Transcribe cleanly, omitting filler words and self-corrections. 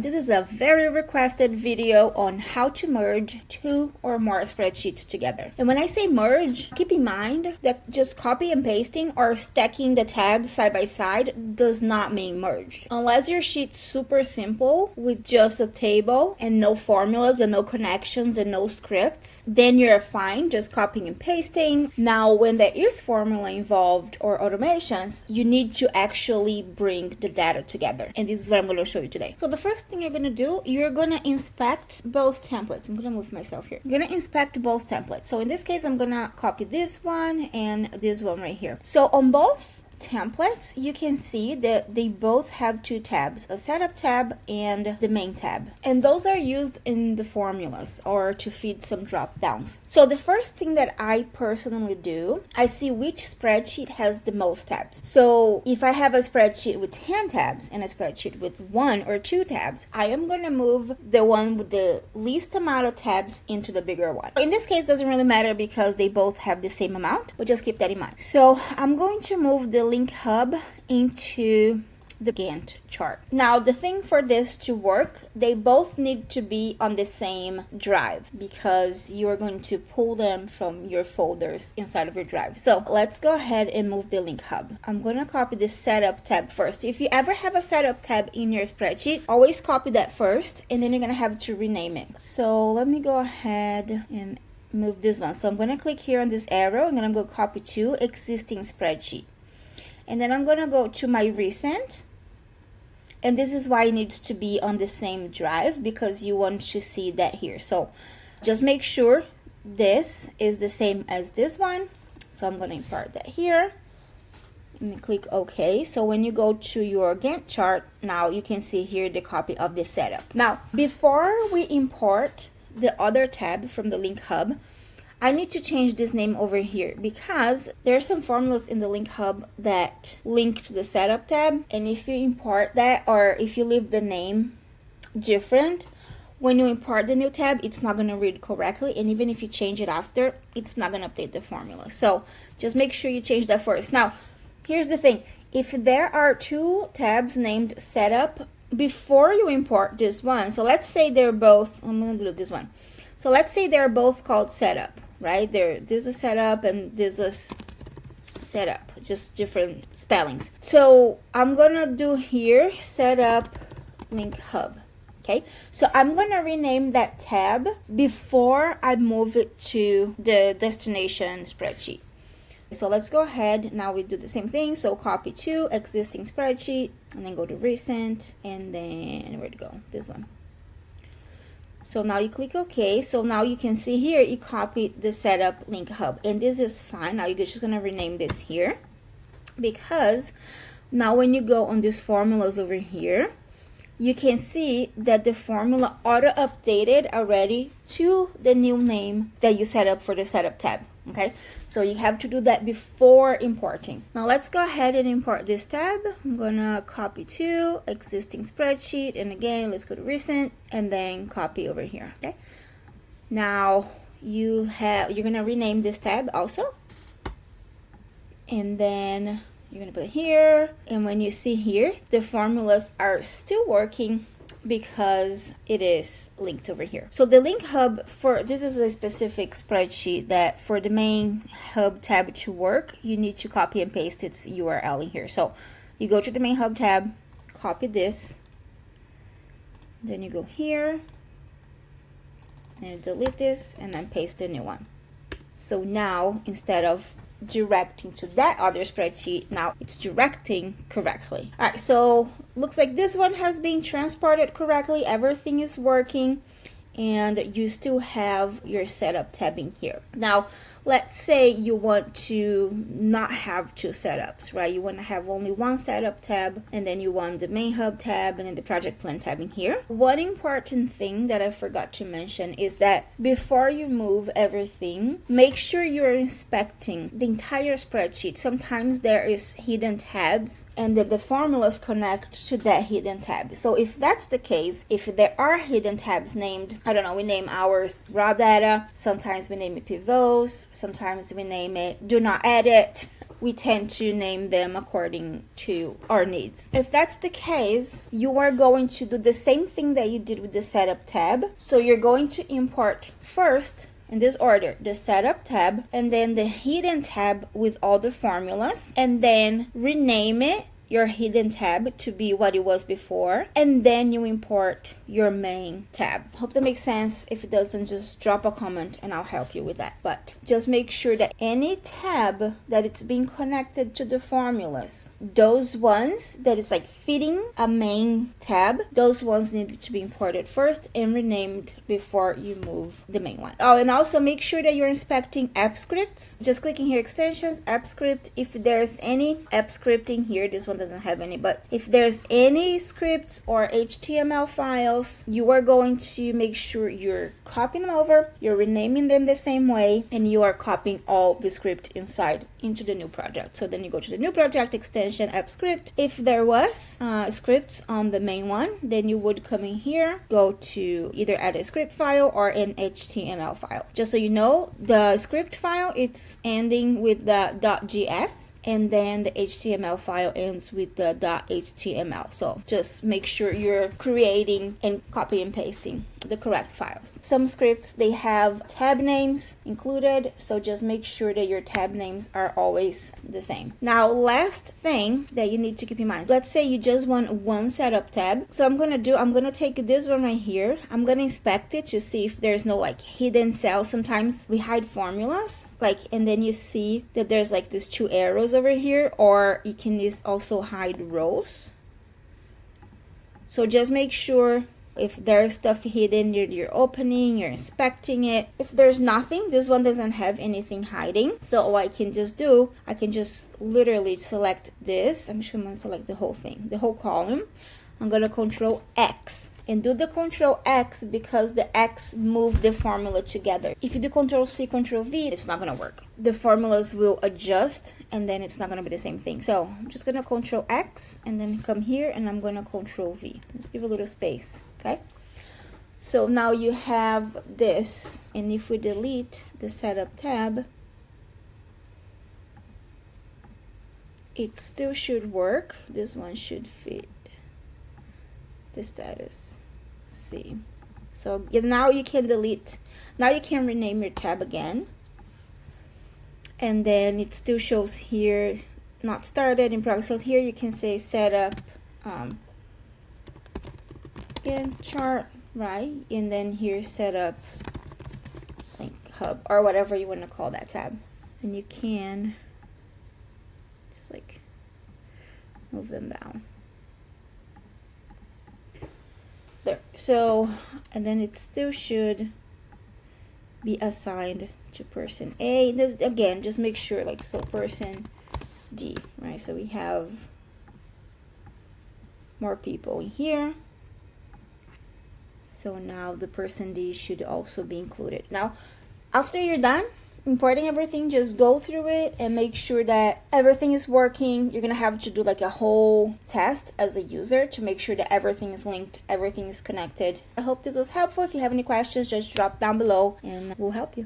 This is a very requested video on how to merge 2 or more spreadsheets together. And when I say merge, keep in mind that just copy and pasting or stacking the tabs side by side does not mean merged. Unless your sheet's super simple with just a table and no formulas and no connections and no scripts, then you're fine just copying and pasting. Now, when there is formula involved or automations, you need to actually bring the data together. And this is what I'm going to show you today. So the first thing you're going to do, you're going to inspect both templates. I'm going to move myself here. You're going to inspect both templates. So in this case, I'm going to copy this one and this one right here. So on both templates, you can see that they both have 2 tabs, a setup tab and the main tab. And those are used in the formulas or to feed some drop downs. So the first thing that I personally do, I see which spreadsheet has the most tabs. So if I have a spreadsheet with 10 tabs and a spreadsheet with 1 or 2 tabs, I am going to move the one with the least amount of tabs into the bigger one. In this case, it doesn't really matter because they both have the same amount, but just keep that in mind. So I'm going to move the link hub into the Gantt chart. Now, the thing for this to work, they both need to be on the same drive because you are going to pull them from your folders inside of your drive. So let's go ahead and move the link hub. I'm going to copy the setup tab first. If you ever have a setup tab in your spreadsheet, always copy that first and then you're going to have to rename it. So let me go ahead and move this one. So I'm going to click here on this arrow and then I'm going to copy to existing spreadsheet. And then I'm going to go to my recent. And this is why it needs to be on the same drive because you want to see that here. So just make sure this is the same as this one. So I'm going to import that here. And then click OK. So when you go to your Gantt chart, now you can see here the copy of the setup. Now, before we import the other tab from the link hub, I need to change this name over here because there are some formulas in the link hub that link to the setup tab. And if you import that or if you leave the name different, when you import the new tab, it's not going to read correctly. And even if you change it after, it's not going to update the formula. So just make sure you change that first. Now, here's the thing. If there are 2 tabs named setup before you import this one, so let's say they're both, I'm going to do this one. So let's say they're both called setup. Right there, this was setup and this was setup, just different spellings. So I'm gonna do here setup link hub. Okay, so I'm gonna rename that tab before I move it to the destination spreadsheet. So let's go ahead. Now we do the same thing. So copy to existing spreadsheet and then go to recent and then where to go? This one. So now you click OK. So now you can see here, you copied the setup link hub. And this is fine. Now you're just going to rename this here. Because now when you go on these formulas over here, you can see that the formula auto-updated already to the new name that you set up for the setup tab. Okay, so you have to do that before importing. Now let's go ahead and import this tab. I'm gonna copy to existing spreadsheet, and again, let's go to recent and then copy over here. Okay, now you're gonna rename this tab also, and then you're gonna put it here. And when you see here, the formulas are still working because it is linked over here. So the link hub for this is a specific spreadsheet that for the main hub tab to work, you need to copy and paste its URL in here. So you go to the main hub tab, copy this, then you go here and delete this and then paste the new one. So now instead of directing to that other spreadsheet, now it's directing correctly. All right, so looks like this one has been transported correctly. Everything is working and you still have your setup tab in here. Now, let's say you want to not have 2 setups, right? You want to have only one setup tab and then you want the main hub tab and then the project plan tab in here. One important thing that I forgot to mention is that before you move everything, make sure you're inspecting the entire spreadsheet. Sometimes there is hidden tabs and that the formulas connect to that hidden tab. So if that's the case, if there are hidden tabs named, I don't know, we name ours raw data, sometimes we name it pivots, sometimes we name it do not edit, we tend to name them according to our needs. If that's the case, you are going to do the same thing that you did with the setup tab. So you're going to import first, in this order, the setup tab, and then the hidden tab with all the formulas, and then rename it, your hidden tab, to be what it was before, and then you import your main tab. Hope that makes sense. If it doesn't, just drop a comment and I'll help you with that. But just make sure that any tab that it's being connected to the formulas, those ones that is like fitting a main tab, those ones need to be imported first and renamed before you move the main one. Oh, and also make sure that you're inspecting app scripts. Just clicking here, extensions, app script. If there's any app scripting here, this one doesn't have any, but if there's any scripts or HTML files, you are going to make sure you're copying them over, you're renaming them the same way, and you are copying all the script inside into the new project. So then you go to the new project, extension, app script. If there was scripts on the main one, then you would come in here, go to either add a script file or an HTML file. Just so you know, the script file, it's ending with the .gs, and then the HTML file ends with the .html. So just make sure you're creating and copy and pasting the correct files. Some scripts, they have tab names included, so just make sure that your tab names are always the same. Now, last thing that you need to keep in mind, let's say you just want one setup tab. So I'm gonna take this one right here. I'm gonna inspect it to see if there's no like hidden cells. Sometimes we hide formulas, like, and then you see that there's like these two arrows over here, or you can just also hide rows. So just make sure if there's stuff hidden, you're opening, you're inspecting it. If there's nothing, this one doesn't have anything hiding. So what I can just do, I can just literally select this. I'm just gonna select the whole thing, the whole column. I'm gonna Control X and do the Control X because the X move the formula together. If you do Control C, Control V, it's not gonna work. The formulas will adjust and then it's not gonna be the same thing. So I'm just gonna Control X and then come here and I'm gonna Control V. Let's give a little space, okay? So now you have this, and if we delete the setup tab, it still should work. This one should fit the status C. So now you can delete, now you can rename your tab again, and then it still shows here not started in progress. So here you can say setup again chart, right? And then here setup link hub or whatever you want to call that tab, and you can just like move them down there. So, and then it still should be assigned to person A. This again, just make sure, like, so person D, right? So we have more people in here. So now the person D should also be included. Now, after you're done importing everything, just go through it and make sure that everything is working. You're gonna have to do like a whole test as a user to make sure that everything is linked, everything is connected. I hope this was helpful. If you have any questions, just drop down below and we'll help you.